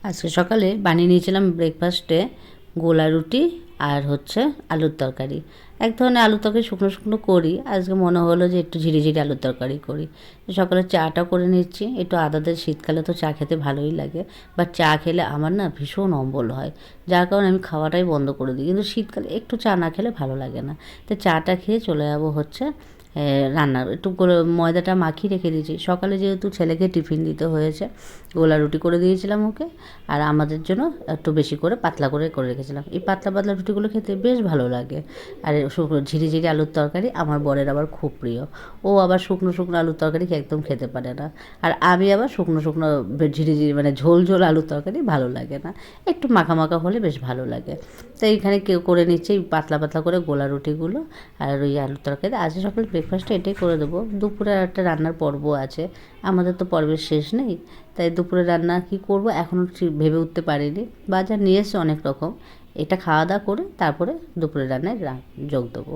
আজকে সকালে বানিয়ে নিয়েছিলাম ব্রেকফাস্টে গোলা রুটি আর হচ্ছে আলুর তরকারি। এক ধরনের আলুর তরকারি শুকনো শুকনো করি, আজকে মনে হলো যে একটু ঝিরি ঝিরি আলুর তরকারি করি। সকালে চাটা করে নিচ্ছি, একটু আদা দিয়ে, শীতকালে তো চা খেতে ভালোই লাগে, বাট চা খেলে আমার না ভীষণ অম্বল হয়, যার কারণে আমি খাওয়াটাই বন্ধ করে দিই। কিন্তু শীতকালে একটু চা না খেলে ভালো লাগে না, তো চাটা খেয়ে চলে যাবো হচ্ছে রান্না। একটু ময়দাটা মাখিয়ে রেখে দিয়েছি, সকালে যেহেতু ছেলেকে টিফিন দিতে হয়েছে, গোলা রুটি করে দিয়েছিলাম ওকে, আর আমাদের জন্য একটু বেশি করে পাতলা করে করে রেখেছিলাম। এই পাতলা পাতলা রুটিগুলো খেতে বেশ ভালো লাগে। আর শুকনো ঝিরি ঝিরি আলুর তরকারি আমার বরের আবার খুব প্রিয়, ও আবার শুকনো শুকনো আলুর তরকারি একদম খেতে পারে না। আর আমি আবার শুকনো শুকনো ঝিরি ঝিরি মানে ঝোল ঝোল আলুর তরকারি ভালো লাগে না, একটু মাখা মাখা হলে বেশ ভালো লাগে। তো এইখানে কেউ করে নিচ্ছে এই পাতলা পাতলা করে গোলা রুটিগুলো আর ওই আলুর তরকারি। আজকে সকাল ব্রেকফাস্টে এটাই করে দেবো। দুপুরে একটা রান্নার পর্ব আছে, আমাদের তো পর্বের শেষ নেই, তাই দুপুরে রান্না কী করব এখনও ঠিক ভেবে উঠতে পারিনি। বাজার নিয়ে এসছে অনেক রকম, এটা খাওয়া দাওয়া করে তারপরে দুপুরে রান্নায় যোগ দেবো।